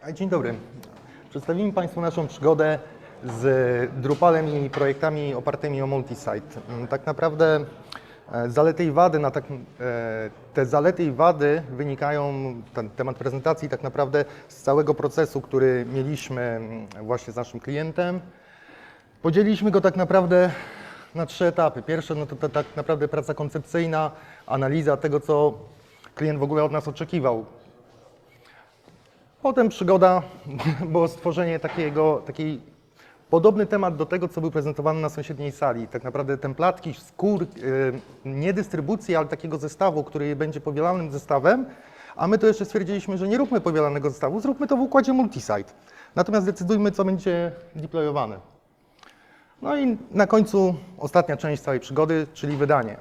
Dzień dobry. Przedstawimy Państwu naszą przygodę z Drupalem i projektami opartymi o multisite. Tak naprawdę zalety i wady, te zalety i wady wynikają, ten temat prezentacji tak naprawdę z całego procesu, który mieliśmy właśnie z naszym klientem. Podzieliliśmy go tak naprawdę na 3 etapy. Pierwsze to tak naprawdę praca koncepcyjna, analiza tego, co klient w ogóle od nas oczekiwał. Potem przygoda, było stworzenie takiej podobny temat do tego, co był prezentowany na sąsiedniej sali. Tak naprawdę templatki, skór, nie dystrybucji, ale takiego zestawu, który będzie powielanym zestawem, a my to jeszcze stwierdziliśmy, że nie róbmy powielanego zestawu, zróbmy to w układzie multisite. Natomiast decydujmy, co będzie deployowane. No i na końcu ostatnia część całej przygody, czyli wydanie.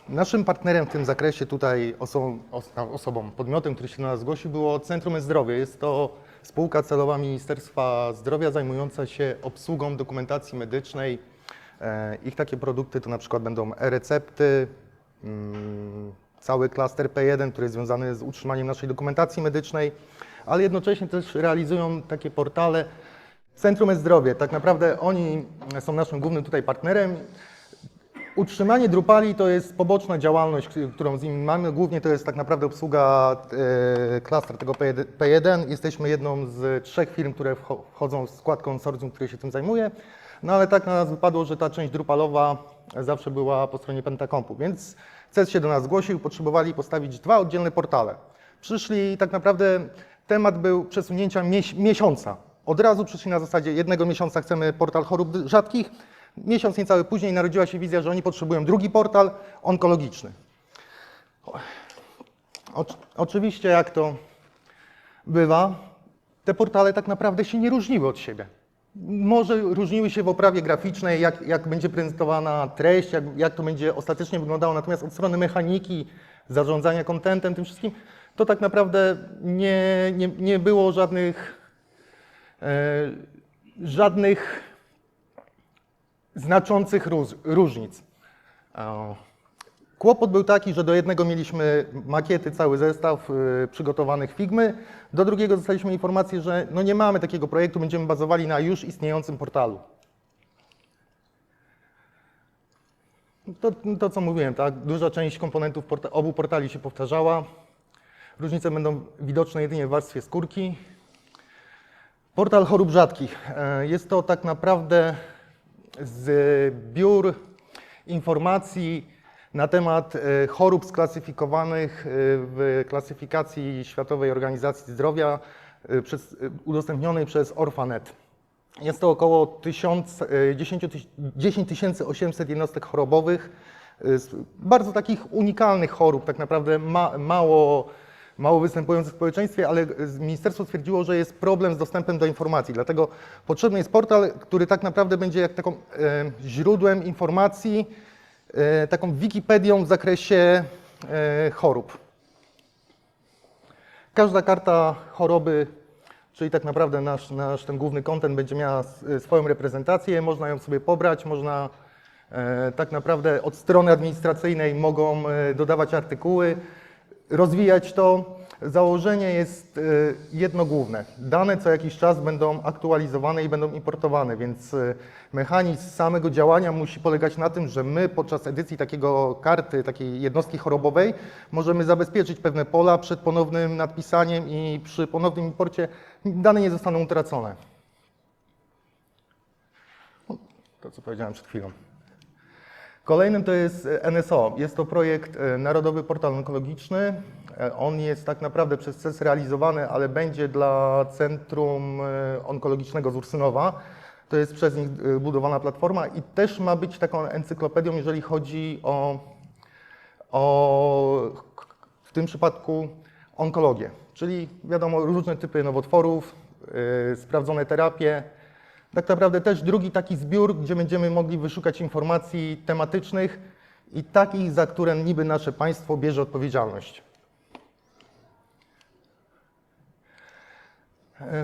Naszym partnerem w tym zakresie tutaj podmiotem, który się do nas zgłosił, było Centrum Zdrowia. Jest to spółka celowa Ministerstwa Zdrowia zajmująca się obsługą dokumentacji medycznej. Ich takie produkty to na przykład będą e-recepty, cały klaster P1, który jest związany z utrzymaniem naszej dokumentacji medycznej, ale jednocześnie też realizują takie portale Centrum Zdrowia. Tak naprawdę oni są naszym głównym tutaj partnerem. Utrzymanie Drupali to jest poboczna działalność, którą z nimi mamy. Głównie to jest tak naprawdę obsługa klaster tego P1. Jesteśmy jedną z 3 firm, które wchodzą w skład konsorcjum, który się tym zajmuje. No ale tak na nas wypadło, że ta część Drupalowa zawsze była po stronie Pentacompu, więc CES się do nas zgłosił, potrzebowali postawić 2 oddzielne portale. Przyszli, tak naprawdę temat był przesunięcia miesiąca. Od razu przyszli na zasadzie 1 miesiąca chcemy portal chorób rzadkich. Miesiąc niecały później narodziła się wizja, że oni potrzebują drugi portal onkologiczny. Oczywiście, jak to bywa, te portale tak naprawdę się nie różniły od siebie. Może różniły się w oprawie graficznej, jak będzie prezentowana treść, jak to będzie ostatecznie wyglądało, natomiast od strony mechaniki, zarządzania contentem, tym wszystkim, to tak naprawdę nie było żadnych znaczących różnic. Kłopot był taki, że do jednego mieliśmy makiety, cały zestaw przygotowanych Figmy, do drugiego dostaliśmy informację, że no nie mamy takiego projektu, będziemy bazowali na już istniejącym portalu. To co mówiłem, tak? Duża część komponentów obu portali się powtarzała. Różnice będą widoczne jedynie w warstwie skórki. Portal chorób rzadkich. Jest to tak naprawdę zbiór informacji na temat chorób sklasyfikowanych w klasyfikacji Światowej Organizacji Zdrowia udostępnionej przez Orphanet. Jest to około 10 800 jednostek chorobowych, bardzo takich unikalnych chorób, tak naprawdę mało występujących w społeczeństwie, ale ministerstwo stwierdziło, że jest problem z dostępem do informacji. Dlatego potrzebny jest portal, który tak naprawdę będzie jak taką źródłem informacji, taką Wikipedią w zakresie chorób. Każda karta choroby, czyli tak naprawdę nasz ten główny content będzie miała swoją reprezentację, można ją sobie pobrać, można tak naprawdę od strony administracyjnej mogą dodawać artykuły, rozwijać to. Założenie jest jedno główne. Dane co jakiś czas będą aktualizowane i będą importowane, więc mechanizm samego działania musi polegać na tym, że my podczas edycji takiej jednostki chorobowej możemy zabezpieczyć pewne pola przed ponownym nadpisaniem i przy ponownym imporcie dane nie zostaną utracone. To co powiedziałem przed chwilą. Kolejnym to jest NSO. Jest to projekt Narodowy Portal Onkologiczny. On jest tak naprawdę przez CES realizowany, ale będzie dla Centrum Onkologicznego z Ursynowa. To jest przez nich budowana platforma i też ma być taką encyklopedią, jeżeli chodzi o w tym przypadku onkologię. Czyli wiadomo, różne typy nowotworów, sprawdzone terapie. Tak naprawdę też drugi taki zbiór, gdzie będziemy mogli wyszukać informacji tematycznych i takich, za które niby nasze państwo bierze odpowiedzialność.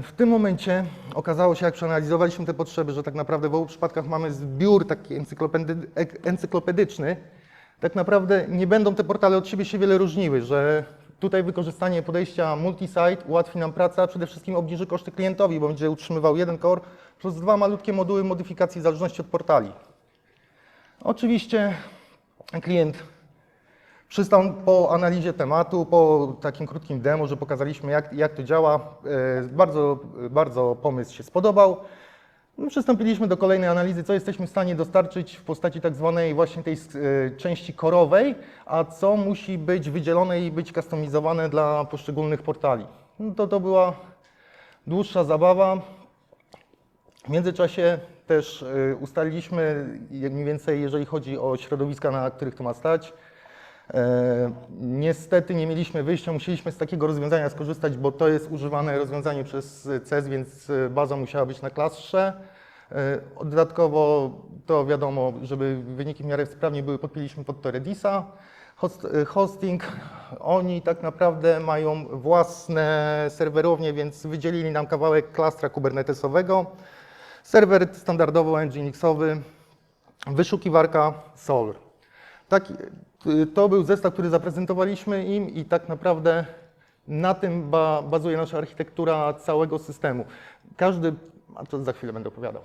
W tym momencie okazało się, jak przeanalizowaliśmy te potrzeby, że tak naprawdę w obu przypadkach mamy zbiór taki encyklopedyczny. Tak naprawdę nie będą te portale od siebie się wiele różniły, że Tutaj wykorzystanie podejścia multi-site ułatwi nam pracę, a przede wszystkim obniży koszty klientowi, bo będzie utrzymywał jeden core plus 2 malutkie moduły modyfikacji w zależności od portali. Oczywiście klient przystał po analizie tematu, po takim krótkim demo, że pokazaliśmy jak to działa. Bardzo pomysł się spodobał. Przystąpiliśmy do kolejnej analizy, co jesteśmy w stanie dostarczyć w postaci tak zwanej właśnie tej części korowej, a co musi być wydzielone i być kustomizowane dla poszczególnych portali. To była dłuższa zabawa. W międzyczasie też ustaliliśmy mniej więcej, jeżeli chodzi o środowiska, na których to ma stać. Niestety nie mieliśmy wyjścia, musieliśmy z takiego rozwiązania skorzystać, bo to jest używane rozwiązanie przez CES, więc baza musiała być na klastrze. Dodatkowo to wiadomo, żeby wyniki w miarę sprawnie były, podpiliśmy pod to Redisa. Hosting, oni tak naprawdę mają własne serwerownie, więc wydzielili nam kawałek klastra kubernetesowego. Serwer standardowo Nginx-owy, wyszukiwarka Solr. To był zestaw, który zaprezentowaliśmy im i tak naprawdę na tym bazuje nasza architektura całego systemu. A to za chwilę będę opowiadał.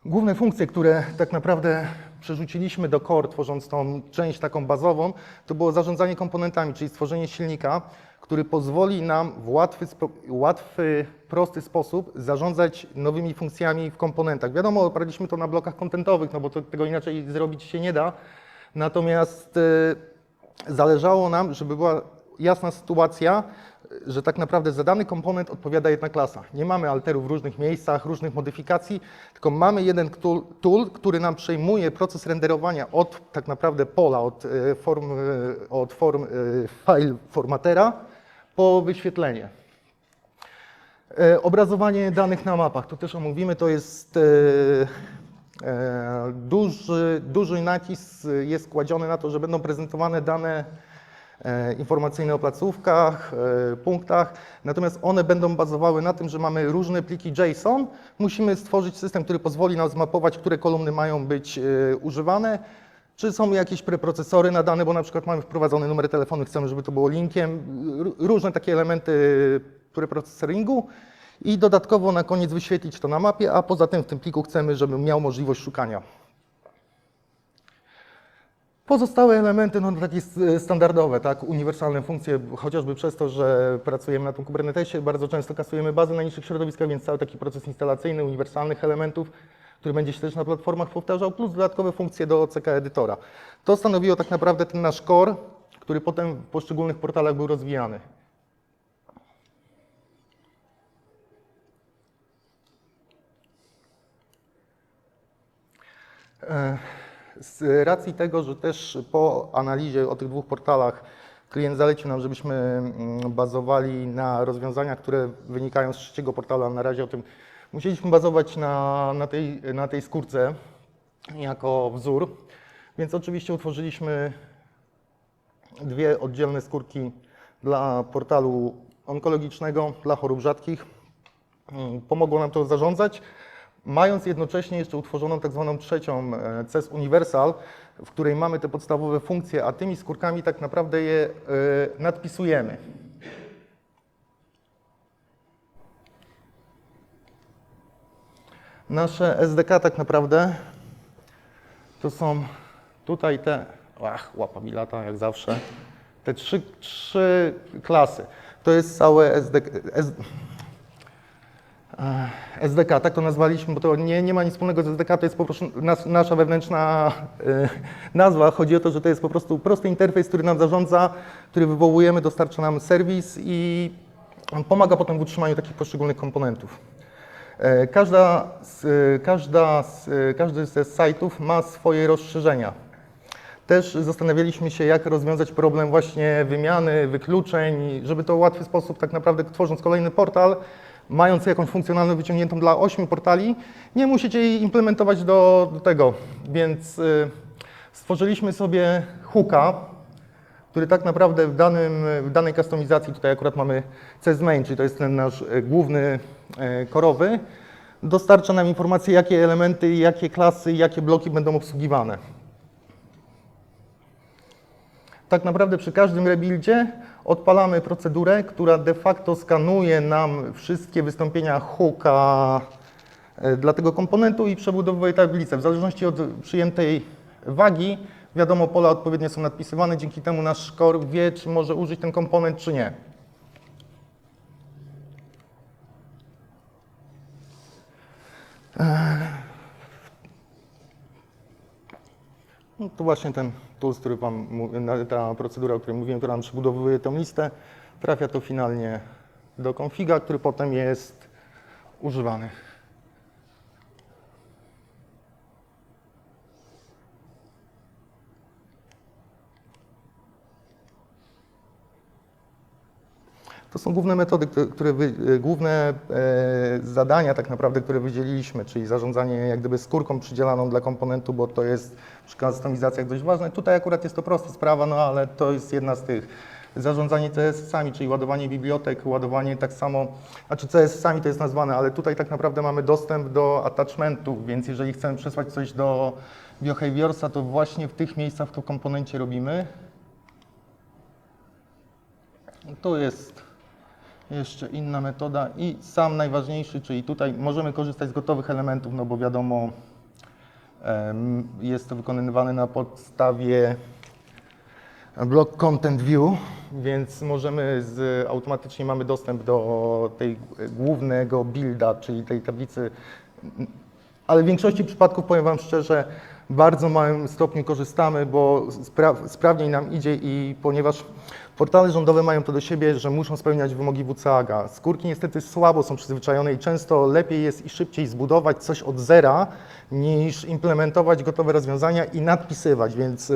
Główne funkcje, które tak naprawdę przerzuciliśmy do core, tworząc tą część taką bazową, to było zarządzanie komponentami, czyli stworzenie silnika, który pozwoli nam w łatwy, prosty sposób zarządzać nowymi funkcjami w komponentach. Wiadomo, oparliśmy to na blokach kontentowych, no bo tego inaczej zrobić się nie da. Natomiast zależało nam, żeby była jasna sytuacja, że tak naprawdę za dany komponent odpowiada jedna klasa. Nie mamy alterów w różnych miejscach, różnych modyfikacji, tylko mamy jeden tool, który nam przejmuje proces renderowania od tak naprawdę pola, od form file formatera po wyświetlenie. Obrazowanie danych na mapach, to też omówimy, to jest duży nacisk jest kładziony na to, że będą prezentowane dane informacyjne o placówkach, punktach, natomiast one będą bazowały na tym, że mamy różne pliki JSON. Musimy stworzyć system, który pozwoli nam zmapować, które kolumny mają być używane, czy są jakieś preprocesory nadane, bo na przykład mamy wprowadzony numer telefonu, chcemy, żeby to było linkiem, różne takie elementy preprocessoringu i dodatkowo na koniec wyświetlić to na mapie, a poza tym w tym pliku chcemy, żeby miał możliwość szukania. Pozostałe elementy, no takie standardowe, tak, uniwersalne funkcje, chociażby przez to, że pracujemy na tym Kubernetesie, bardzo często kasujemy bazy na niższych środowiskach, więc cały taki proces instalacyjny uniwersalnych elementów, który będzie się też na platformach powtarzał, plus dodatkowe funkcje do CK edytora. To stanowiło tak naprawdę ten nasz core, który potem w poszczególnych portalach był rozwijany. Z racji tego, że też po analizie o tych dwóch portalach klient zalecił nam, żebyśmy bazowali na rozwiązaniach, które wynikają z trzeciego portalu, a na razie o tym musieliśmy bazować na tej skórce jako wzór, więc oczywiście utworzyliśmy dwie oddzielne skórki dla portalu onkologicznego, dla chorób rzadkich. Pomogło nam to zarządzać, mając jednocześnie jeszcze utworzoną tak zwaną trzecią CES Universal, w której mamy te podstawowe funkcje, a tymi skórkami tak naprawdę je nadpisujemy. Nasze SDK tak naprawdę to są tutaj te, łapa mi lata jak zawsze, te trzy klasy. To jest całe SDK, tak to nazwaliśmy, bo to nie ma nic wspólnego z SDK, to jest po prostu nasza wewnętrzna nazwa. Chodzi o to, że to jest po prostu prosty interfejs, który nam zarządza, który wywołujemy, dostarcza nam serwis i pomaga potem w utrzymaniu takich poszczególnych komponentów. Każdy ze sajtów ma swoje rozszerzenia. Też zastanawialiśmy się, jak rozwiązać problem właśnie wymiany, wykluczeń, żeby to w łatwy sposób tak naprawdę tworząc kolejny portal, mając jakąś funkcjonalność wyciągniętą dla 8 portali, nie musicie jej implementować do tego. Więc stworzyliśmy sobie hooka, który tak naprawdę w danej kustomizacji, tutaj akurat mamy CES Main, czyli to jest ten nasz główny korowy, dostarcza nam informacje, jakie elementy, jakie klasy, jakie bloki będą obsługiwane. Tak naprawdę przy każdym rebuildzie odpalamy procedurę, która de facto skanuje nam wszystkie wystąpienia hooka dla tego komponentu i przebudowuje tablicę. W zależności od przyjętej wagi, wiadomo, pola odpowiednio są nadpisywane, dzięki temu nasz core wie, czy może użyć ten komponent, czy nie. No to właśnie ten tools, który ta procedura, o której mówiłem, która nam przebudowuje tę listę, trafia to finalnie do konfiga, który potem jest używany. To są główne metody, główne zadania tak naprawdę, które wydzieliliśmy, czyli zarządzanie jak gdyby skórką przydzielaną dla komponentu, bo to jest przy kustomizacjach dość ważne. Tutaj akurat jest to prosta sprawa, no ale to jest jedna z tych. Zarządzanie CSS-ami, czyli ładowanie bibliotek, ładowanie tak samo, znaczy CSS-ami to jest nazwane, ale tutaj tak naprawdę mamy dostęp do attachmentów, więc jeżeli chcemy przesłać coś do behaviorsa, to właśnie w tych miejscach w tym komponencie robimy. To jest jeszcze inna metoda i sam najważniejszy, czyli tutaj możemy korzystać z gotowych elementów, no bo wiadomo, jest to wykonywane na podstawie block content view, więc możemy automatycznie mamy dostęp do tej głównego builda, czyli tej tablicy, ale w większości przypadków, powiem Wam szczerze, w bardzo małym stopniu korzystamy, bo sprawniej nam idzie i ponieważ portale rządowe mają to do siebie, że muszą spełniać wymogi WCAG. Skórki niestety słabo są przyzwyczajone i często lepiej jest i szybciej zbudować coś od zera, niż implementować gotowe rozwiązania i nadpisywać, więc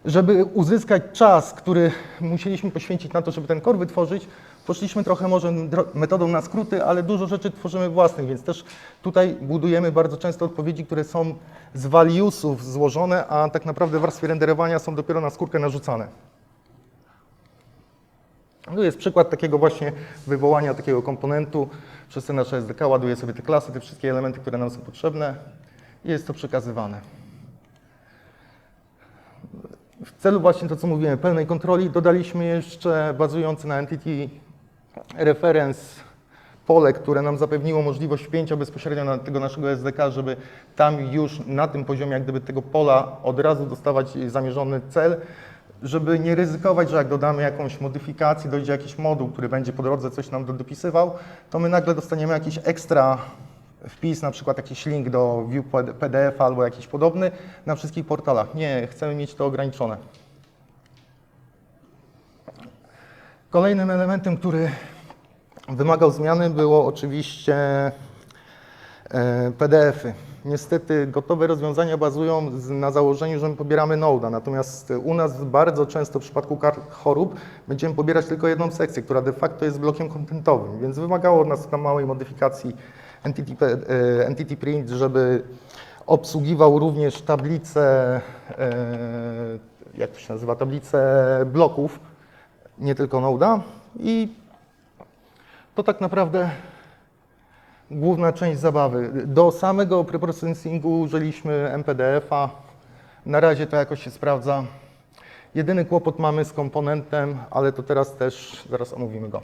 żeby uzyskać czas, który musieliśmy poświęcić na to, żeby ten core wytworzyć, poszliśmy trochę może metodą na skróty, ale dużo rzeczy tworzymy własnych, więc też tutaj budujemy bardzo często odpowiedzi, które są z valuesów złożone, a tak naprawdę w warstwie renderowania są dopiero na skórkę narzucane. Tu jest przykład takiego właśnie wywołania takiego komponentu. Przez te nasze SDK ładuje sobie te klasy, te wszystkie elementy, które nam są potrzebne i jest to przekazywane. W celu właśnie to, co mówiłem, pełnej kontroli, dodaliśmy jeszcze bazujące na Entity Reference pole, które nam zapewniło możliwość wpięcia bezpośrednio na tego naszego SDK, żeby tam już na tym poziomie jak gdyby tego pola od razu dostawać zamierzony cel, żeby nie ryzykować, że jak dodamy jakąś modyfikację, dojdzie jakiś moduł, który będzie po drodze coś nam dopisywał, to my nagle dostaniemy jakiś ekstra wpis, na przykład jakiś link do view PDF albo jakiś podobny na wszystkich portalach. Nie, chcemy mieć to ograniczone. Kolejnym elementem, który wymagał zmiany, było oczywiście PDF-y. Niestety gotowe rozwiązania bazują na założeniu, że my pobieramy Node'a, natomiast u nas bardzo często w przypadku kart chorób będziemy pobierać tylko jedną sekcję, która de facto jest blokiem kontentowym, więc wymagało od nas tam małej modyfikacji Entity Print, żeby obsługiwał również tablicę, jak to się nazywa, tablicę bloków, nie tylko Node'a i to tak naprawdę główna część zabawy. Do samego preprocessingu użyliśmy MPDF-a. Na razie to jakoś się sprawdza. Jedyny kłopot mamy z komponentem, ale to teraz też zaraz omówimy go.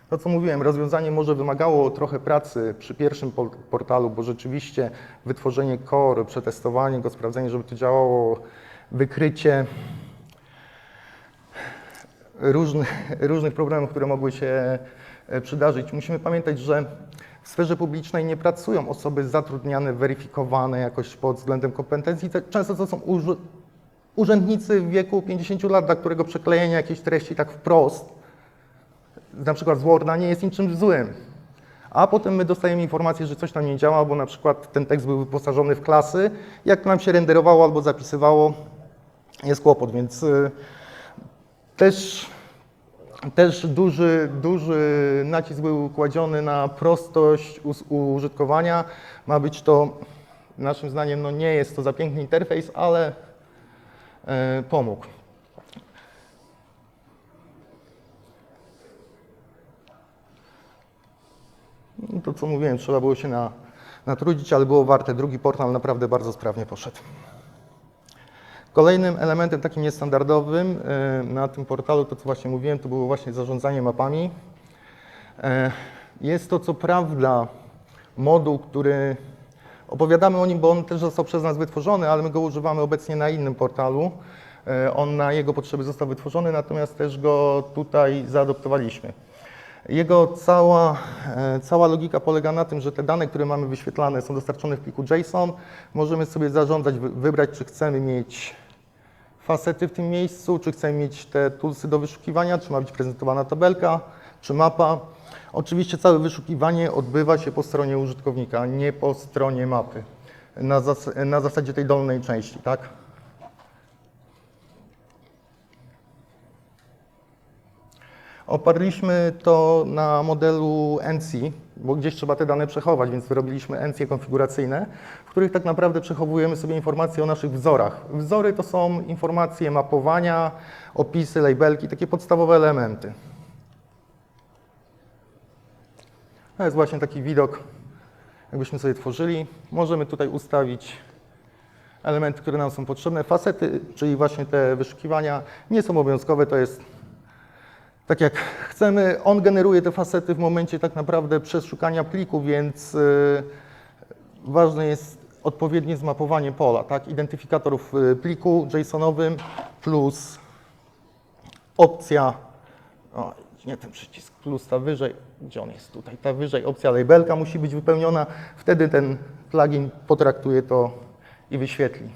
To, co mówiłem, rozwiązanie może wymagało trochę pracy przy pierwszym portalu, bo rzeczywiście wytworzenie core, przetestowanie go, sprawdzenie, żeby to działało, wykrycie różnych problemów, które mogły się przydarzyć. Musimy pamiętać, że w sferze publicznej nie pracują osoby zatrudniane, weryfikowane jakoś pod względem kompetencji. Często to są urzędnicy w wieku 50 lat, dla którego przeklejenie jakiejś treści tak wprost, na przykład z Worda, nie jest niczym złym. A potem my dostajemy informację, że coś tam nie działa, bo na przykład ten tekst był wyposażony w klasy. Jak nam się renderowało albo zapisywało, jest kłopot, więc też duży nacisk był kładziony na prostość użytkowania. Ma być to, naszym zdaniem, no nie jest to za piękny interfejs, ale pomógł. To, co mówiłem, trzeba było się natrudzić, ale było warte. Drugi portal naprawdę bardzo sprawnie poszedł. Kolejnym elementem takim niestandardowym na tym portalu, to co właśnie mówiłem, to było właśnie zarządzanie mapami. Jest to co prawda moduł, który opowiadamy o nim, bo on też został przez nas wytworzony, ale my go używamy obecnie na innym portalu. On na jego potrzeby został wytworzony, natomiast też go tutaj zaadoptowaliśmy. Jego cała logika polega na tym, że te dane, które mamy wyświetlane, są dostarczone w pliku JSON. Możemy sobie zarządzać, wybrać, czy chcemy mieć facety w tym miejscu, czy chcemy mieć te toolsy do wyszukiwania, czy ma być prezentowana tabelka, czy mapa. Oczywiście całe wyszukiwanie odbywa się po stronie użytkownika, nie po stronie mapy, na zasadzie tej dolnej części, tak? Oparliśmy to na modelu NC, bo gdzieś trzeba te dane przechować, więc wyrobiliśmy NC konfiguracyjne, w których tak naprawdę przechowujemy sobie informacje o naszych wzorach. Wzory to są informacje mapowania, opisy, labelki, takie podstawowe elementy. To jest właśnie taki widok, jakbyśmy sobie tworzyli. Możemy tutaj ustawić elementy, które nam są potrzebne. Facety, czyli właśnie te wyszukiwania, nie są obowiązkowe, to jest tak jak chcemy. On generuje te facety w momencie tak naprawdę przeszukania pliku, więc ważne jest odpowiednie zmapowanie pola, tak? Identyfikator w pliku JSON-owym plus opcja, nie ten przycisk, plus ta wyżej, gdzie on jest tutaj, ta wyżej opcja labelka musi być wypełniona, wtedy ten plugin potraktuje to i wyświetli.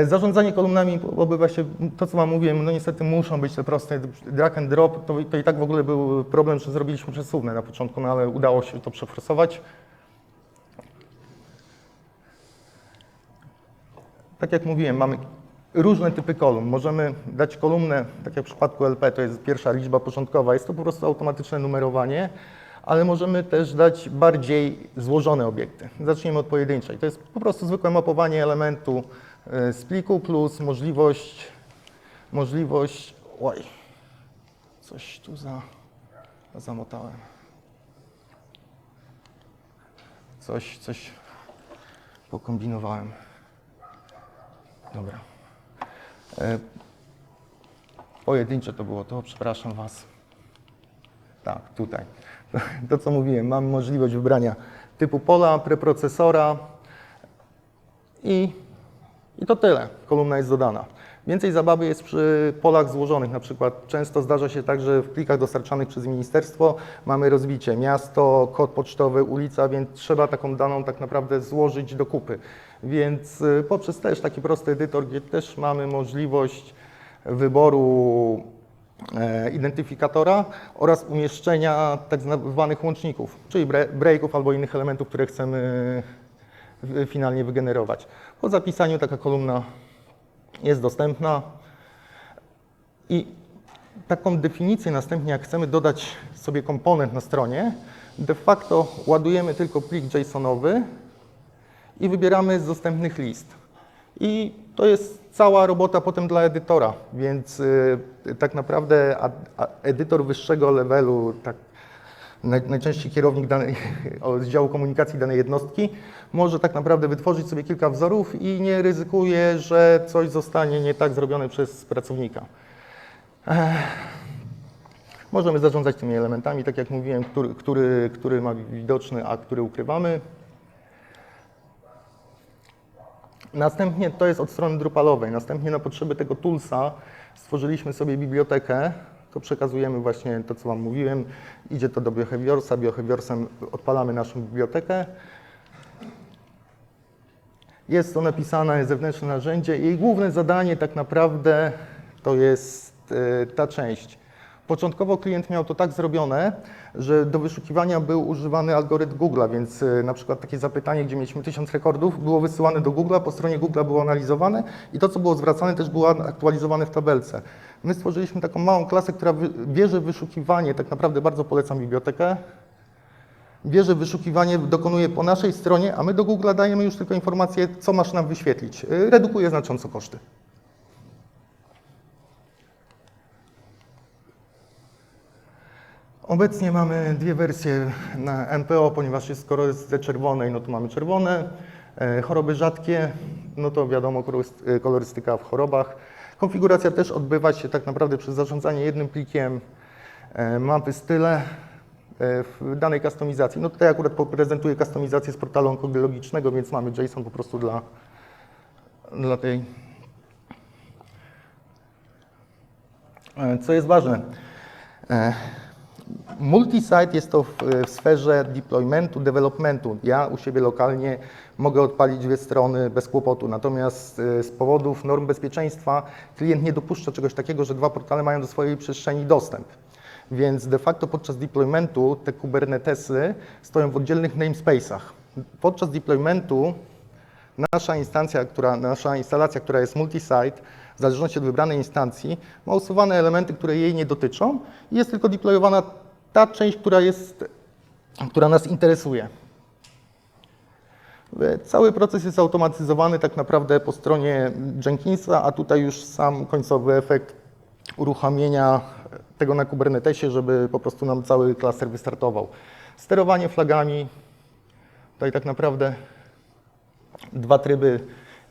Zarządzanie kolumnami odbywa się, to co Wam mówiłem, no niestety muszą być te proste drag and drop, to i tak w ogóle był problem, że zrobiliśmy przesuwne na początku, no ale udało się to przeforsować. Tak jak mówiłem, mamy różne typy kolumn. Możemy dać kolumnę, tak jak w przypadku LP, to jest pierwsza liczba początkowa, jest to po prostu automatyczne numerowanie, ale możemy też dać bardziej złożone obiekty. Zacznijmy od pojedynczej. To jest po prostu zwykłe mapowanie elementu z pliku plus możliwość, oj, coś tu zamotałem. Coś pokombinowałem. Dobra. Pojedyncze to było to, przepraszam Was. Tak, tutaj. To co mówiłem, mamy możliwość wybrania typu pola, preprocesora i to tyle. Kolumna jest dodana. Więcej zabawy jest przy polach złożonych. Na przykład często zdarza się tak, że w plikach dostarczanych przez ministerstwo mamy rozbicie miasto, kod pocztowy, ulica, więc trzeba taką daną tak naprawdę złożyć do kupy. Więc poprzez też taki prosty edytor, gdzie też mamy możliwość wyboru identyfikatora oraz umieszczenia tak zwanych łączników, czyli breaków albo innych elementów, które chcemy finalnie wygenerować. Po zapisaniu taka kolumna jest dostępna i taką definicję następnie, jak chcemy dodać sobie komponent na stronie, de facto ładujemy tylko plik JSON-owy i wybieramy z dostępnych list. I to jest cała robota potem dla edytora, więc tak naprawdę edytor wyższego levelu, tak najczęściej kierownik oddziału komunikacji danej jednostki, może tak naprawdę wytworzyć sobie kilka wzorów i nie ryzykuje, że coś zostanie nie tak zrobione przez pracownika. Możemy zarządzać tymi elementami, tak jak mówiłem, który ma widoczny, a który ukrywamy. Następnie to jest od strony Drupalowej. Następnie na potrzeby tego toolsa stworzyliśmy sobie bibliotekę. To przekazujemy właśnie to, co Wam mówiłem. Idzie to do Behaviorsa. Behaviorsem odpalamy naszą bibliotekę. Jest to napisane zewnętrzne narzędzie. Jej główne zadanie tak naprawdę to jest ta część. Początkowo klient miał to tak zrobione, że do wyszukiwania był używany algorytm Google'a, więc na przykład takie zapytanie, gdzie mieliśmy 1000 rekordów, było wysyłane do Google'a, po stronie Google'a było analizowane i to, co było zwracane, też było aktualizowane w tabelce. My stworzyliśmy taką małą klasę, która bierze wyszukiwanie, tak naprawdę bardzo polecam bibliotekę, bierze wyszukiwanie, dokonuje po naszej stronie, a my do Google'a dajemy już tylko informację, co masz nam wyświetlić. Redukuje znacząco koszty. Obecnie mamy dwie wersje na MPO, ponieważ skoro jest ze czerwonej, no to mamy czerwone. Choroby rzadkie, no to wiadomo, kolorystyka w chorobach. Konfiguracja też odbywa się tak naprawdę przez zarządzanie jednym plikiem mapy style w danej kustomizacji. No tutaj akurat prezentuję kustomizację z portalu onkologicznego, więc mamy JSON po prostu dla tej. Co jest ważne, multi-site jest to w sferze deploymentu, developmentu. Ja u siebie lokalnie mogę odpalić dwie strony bez kłopotu, natomiast z powodów norm bezpieczeństwa klient nie dopuszcza czegoś takiego, że dwa portale mają do swojej przestrzeni dostęp. Więc de facto podczas deploymentu te Kubernetesy stoją w oddzielnych namespace'ach. Podczas deploymentu nasza instalacja, która jest multi-site, w zależności od wybranej instancji, ma usuwane elementy, które jej nie dotyczą i jest tylko deployowana ta część, która nas interesuje. Cały proces jest automatyzowany tak naprawdę po stronie Jenkinsa, a tutaj już sam końcowy efekt uruchomienia tego na Kubernetesie, żeby po prostu nam cały klaster wystartował. Sterowanie flagami, tutaj tak naprawdę dwa tryby.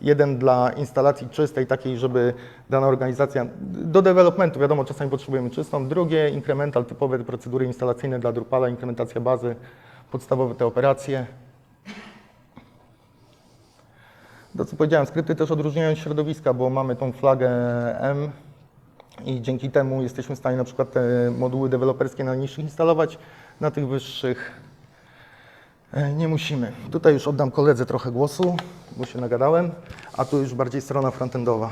Jeden dla instalacji czystej, takiej, żeby dana organizacja, do developmentu, wiadomo, czasami potrzebujemy czystą. Drugie, incremental, typowe procedury instalacyjne dla Drupala, implementacja bazy, podstawowe te operacje. To, co powiedziałem, skrypty też odróżniają środowiska, bo mamy tą flagę M i dzięki temu jesteśmy w stanie na przykład te moduły deweloperskie na niższych instalować, na tych wyższych nie musimy. Tutaj już oddam koledze trochę głosu, bo się nagadałem, a tu już bardziej strona frontendowa.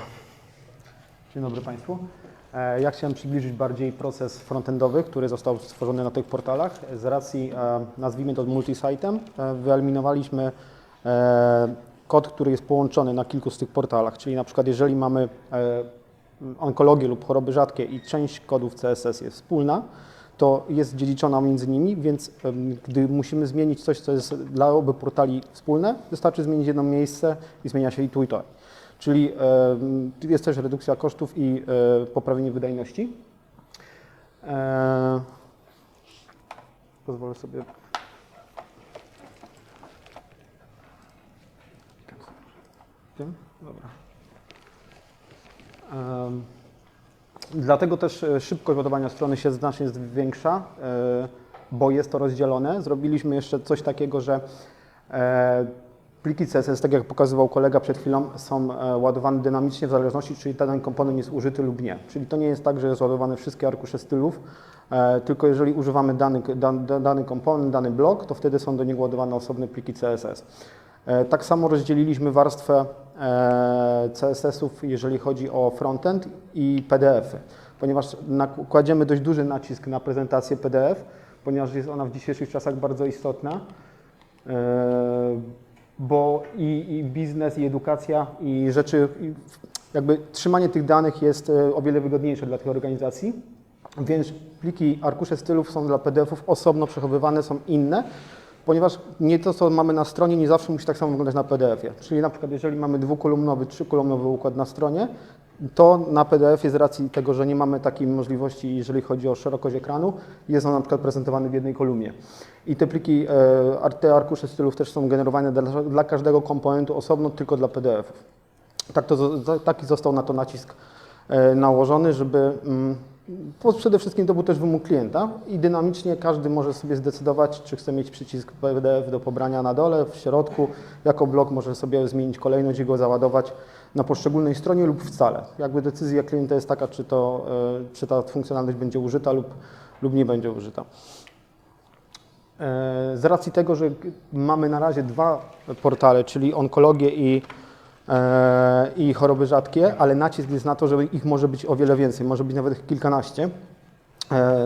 Dzień dobry Państwu. Ja chciałem przybliżyć bardziej proces frontendowy, który został stworzony na tych portalach. Z racji, nazwijmy to multi-site'em, wyeliminowaliśmy kod, który jest połączony na kilku z tych portalach, czyli na przykład jeżeli mamy onkologię lub choroby rzadkie i część kodów CSS jest wspólna, to jest dziedziczona między nimi, więc gdy musimy zmienić coś, co jest dla obu portali wspólne, wystarczy zmienić jedno miejsce i zmienia się i tu, i to. Czyli jest też redukcja kosztów i poprawienie wydajności. Pozwolę sobie... Dobra. Dlatego też szybkość ładowania strony się znacznie większa, bo jest to rozdzielone. Zrobiliśmy jeszcze coś takiego, że pliki CSS, tak jak pokazywał kolega przed chwilą, są ładowane dynamicznie w zależności, czy dany komponent jest użyty lub nie. Czyli to nie jest tak, że jest ładowane wszystkie arkusze stylów, tylko jeżeli używamy dany komponent, dany blok, to wtedy są do niego ładowane osobne pliki CSS. Tak samo rozdzieliliśmy warstwę CSS-ów, jeżeli chodzi o frontend i PDF-y, ponieważ kładziemy dość duży nacisk na prezentację PDF, ponieważ jest ona w dzisiejszych czasach bardzo istotna, bo i biznes, i edukacja, i rzeczy, jakby trzymanie tych danych jest o wiele wygodniejsze dla tych organizacji, więc pliki, arkusze stylów są dla PDF-ów osobno przechowywane, są inne, ponieważ nie to, co mamy na stronie, nie zawsze musi tak samo wyglądać na PDF-ie. Czyli na przykład, jeżeli mamy dwukolumnowy, trzykolumnowy układ na stronie, to na PDF-ie z racji tego, że nie mamy takiej możliwości, jeżeli chodzi o szerokość ekranu, jest on na przykład prezentowany w jednej kolumnie. I te pliki, te arkusze stylów też są generowane dla każdego komponentu osobno, tylko dla PDF-ów. Taki został na to nacisk nałożony, żeby przede wszystkim to był też wymóg klienta i dynamicznie każdy może sobie zdecydować, czy chce mieć przycisk PDF do pobrania na dole, w środku, jako blok może sobie zmienić kolejność i go załadować na poszczególnej stronie lub wcale. Jakby decyzja klienta jest taka, czy ta funkcjonalność będzie użyta lub nie będzie użyta. Z racji tego, że mamy na razie dwa portale, czyli onkologię i choroby rzadkie, ale nacisk jest na to, że ich może być o wiele więcej, może być nawet kilkanaście.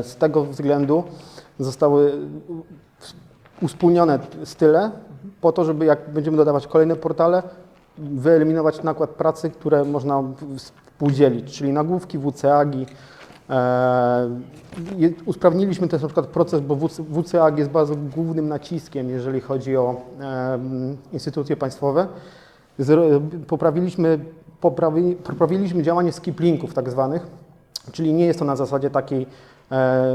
Z tego względu zostały uspólnione style po to, żeby jak będziemy dodawać kolejne portale, wyeliminować nakład pracy, które można współdzielić, czyli nagłówki, WCAG-i. Usprawniliśmy też na przykład proces, bo WCAG jest bardzo głównym naciskiem, jeżeli chodzi o instytucje państwowe. Poprawiliśmy działanie skip linków tak zwanych, czyli nie jest to na zasadzie takiej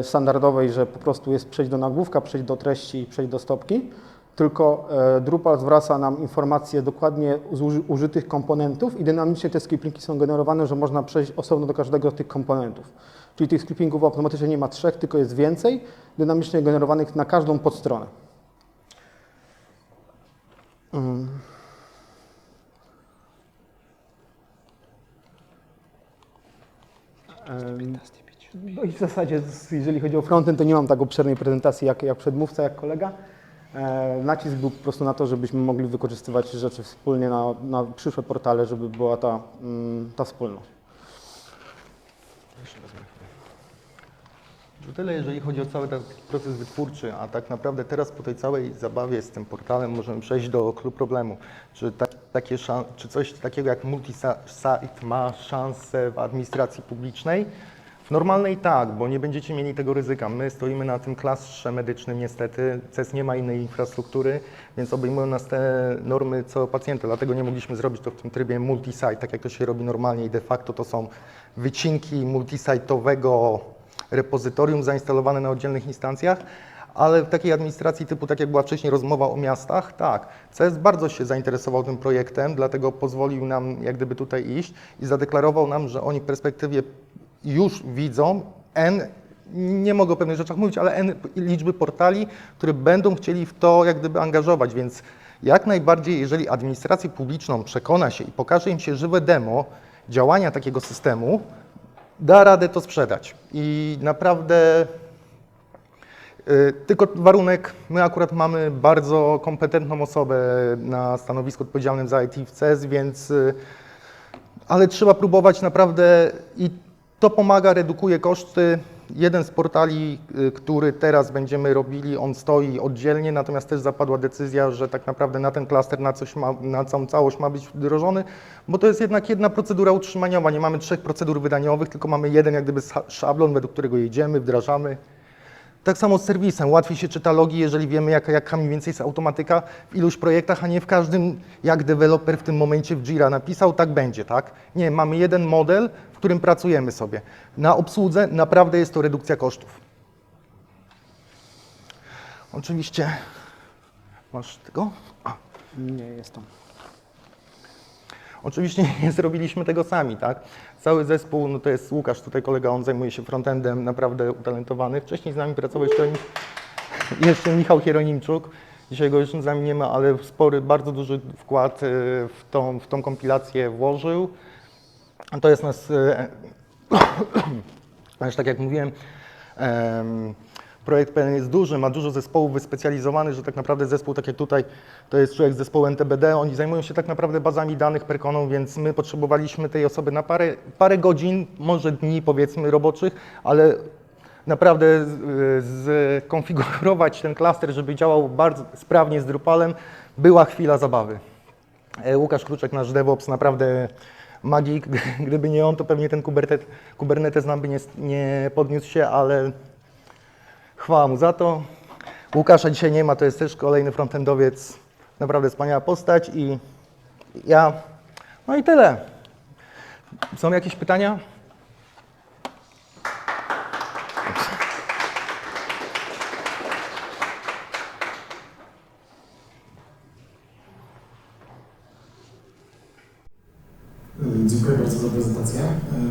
standardowej, że po prostu jest przejść do nagłówka, przejść do treści, przejść do stopki, tylko Drupal zwraca nam informacje dokładnie z użytych komponentów i dynamicznie te scriptingi są generowane, że można przejść osobno do każdego z tych komponentów. Czyli tych scriptingów automatycznie nie ma 3, tylko jest więcej, dynamicznie generowanych na każdą podstronę. No i w zasadzie, jeżeli chodzi o frontend, to nie mam tak obszernej prezentacji jak przedmówca, jak kolega. Nacisk był po prostu na to, żebyśmy mogli wykorzystywać rzeczy wspólnie na przyszłe portale, żeby była ta wspólność. To tyle, jeżeli chodzi o cały ten proces wytwórczy, a tak naprawdę teraz po tej całej zabawie z tym portalem możemy przejść do clou problemu. Czy coś takiego jak multi-site ma szansę w administracji publicznej? W normalnej tak, bo nie będziecie mieli tego ryzyka. My stoimy na tym klastrze medycznym niestety, CES nie ma innej infrastruktury, więc obejmują nas te normy co pacjenta, dlatego nie mogliśmy zrobić to w tym trybie multi-site, tak jak to się robi normalnie i de facto to są wycinki multi-site'owego repozytorium zainstalowane na oddzielnych instancjach, ale w takiej administracji typu, tak jak była wcześniej rozmowa o miastach, tak, CES bardzo się zainteresował tym projektem, dlatego pozwolił nam jak gdyby tutaj iść i zadeklarował nam, że oni w perspektywie już widzą nie mogę o pewnych rzeczach mówić, ale liczby portali, które będą chcieli w to jak gdyby angażować, więc jak najbardziej, jeżeli administrację publiczną przekona się i pokaże im się żywe demo działania takiego systemu, da radę to sprzedać. I naprawdę tylko warunek, my akurat mamy bardzo kompetentną osobę na stanowisku odpowiedzialnym za IT w CES, więc ale trzeba próbować naprawdę i to pomaga, redukuje koszty. Jeden z portali, który teraz będziemy robili, on stoi oddzielnie, natomiast też zapadła decyzja, że tak naprawdę na ten klaster, na całą całość ma być wdrożony, bo to jest jednak jedna procedura utrzymaniowa. Nie mamy 3 procedur wydaniowych, tylko mamy jeden jak gdyby szablon, według którego jedziemy, wdrażamy. Tak samo z serwisem. Łatwiej się czyta logi, jeżeli wiemy, jaka mniej więcej jest automatyka w iluś projektach, a nie w każdym, jak deweloper w tym momencie w Jira napisał, tak będzie, tak? Nie, mamy jeden model, w którym pracujemy sobie. Na obsłudze naprawdę jest to redukcja kosztów. Oczywiście, masz tego? Nie jest to. Oczywiście nie zrobiliśmy tego sami, tak? Cały zespół, no to jest Łukasz, tutaj kolega, on zajmuje się frontendem, naprawdę utalentowany. Wcześniej z nami pracował jeszcze Michał Hieronimczuk. Dzisiaj go już z nami nie ma, ale bardzo duży wkład w tą kompilację włożył. To jest nas, tak jak mówiłem, projekt PLN jest duży, ma dużo zespołów wyspecjalizowanych, że tak naprawdę zespół, tak jak tutaj, to jest człowiek z zespołu NTBD, oni zajmują się tak naprawdę bazami danych Perconą, więc my potrzebowaliśmy tej osoby na parę godzin, może dni powiedzmy roboczych, ale naprawdę skonfigurować ten klaster, żeby działał bardzo sprawnie z Drupalem, była chwila zabawy. Łukasz Kruczek, nasz DevOps, naprawdę magik, gdyby nie on, to pewnie ten Kubernetes nam by nie podniósł się, ale chwała mu za to. Łukasza dzisiaj nie ma, to jest też kolejny frontendowiec, naprawdę wspaniała postać i ja, no i tyle. Są jakieś pytania? Dziękuję bardzo za prezentację.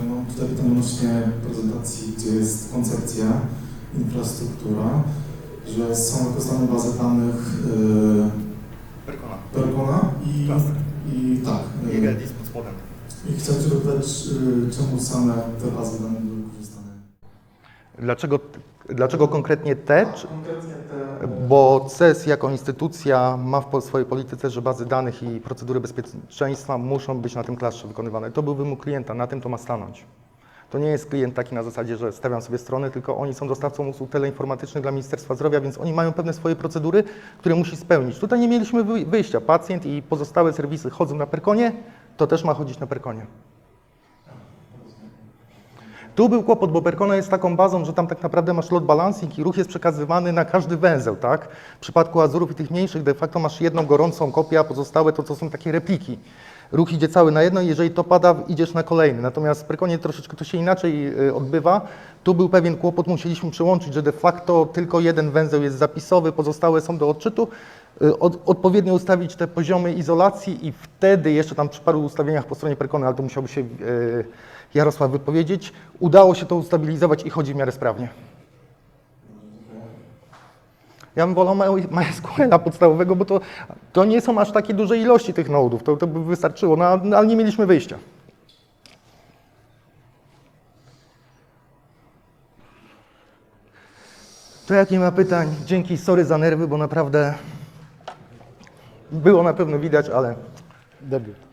Mam tutaj pytanie odnośnie prezentacji, gdzie jest koncepcja, infrastruktura, że są wykorzystane bazy danych Percona i tak. I Redis pod spodem. I chciałem Cię dopytać, czemu same te bazy danych były wykorzystane? Dlaczego konkretnie te? Konkretnie te... Bo CES jako instytucja ma w swojej polityce, że bazy danych i procedury bezpieczeństwa muszą być na tym klastrze wykonywane. To był wymóg klienta, na tym to ma stanąć. To nie jest klient taki na zasadzie, że stawiam sobie strony, tylko oni są dostawcą usług teleinformatycznych dla Ministerstwa Zdrowia, więc oni mają pewne swoje procedury, które musi spełnić. Tutaj nie mieliśmy wyjścia. Pacjent i pozostałe serwisy chodzą na Perconie, to też ma chodzić na Perconie. Tu był kłopot, bo Percona jest taką bazą, że tam tak naprawdę masz load balancing i ruch jest przekazywany na każdy węzeł, tak? W przypadku Azurów i tych mniejszych de facto masz jedną gorącą kopię, a pozostałe to są takie repliki. Ruch idzie cały na jedno i jeżeli to pada, idziesz na kolejny. Natomiast w Perconie troszeczkę to się inaczej odbywa. Tu był pewien kłopot, musieliśmy przełączyć, że de facto tylko jeden węzeł jest zapisowy, pozostałe są do odczytu. Odpowiednio ustawić te poziomy izolacji i wtedy jeszcze tam przy paru ustawieniach po stronie Percony, ale to musiałby się Jarosław wypowiedzieć, udało się to ustabilizować i chodzi w miarę sprawnie. Ja bym wolał MySQL-a podstawowego, bo to nie są aż takie duże ilości tych nodów, to by wystarczyło, no, ale nie mieliśmy wyjścia. To jak nie ma pytań, dzięki, sorry za nerwy, bo naprawdę było na pewno widać, ale Debiut.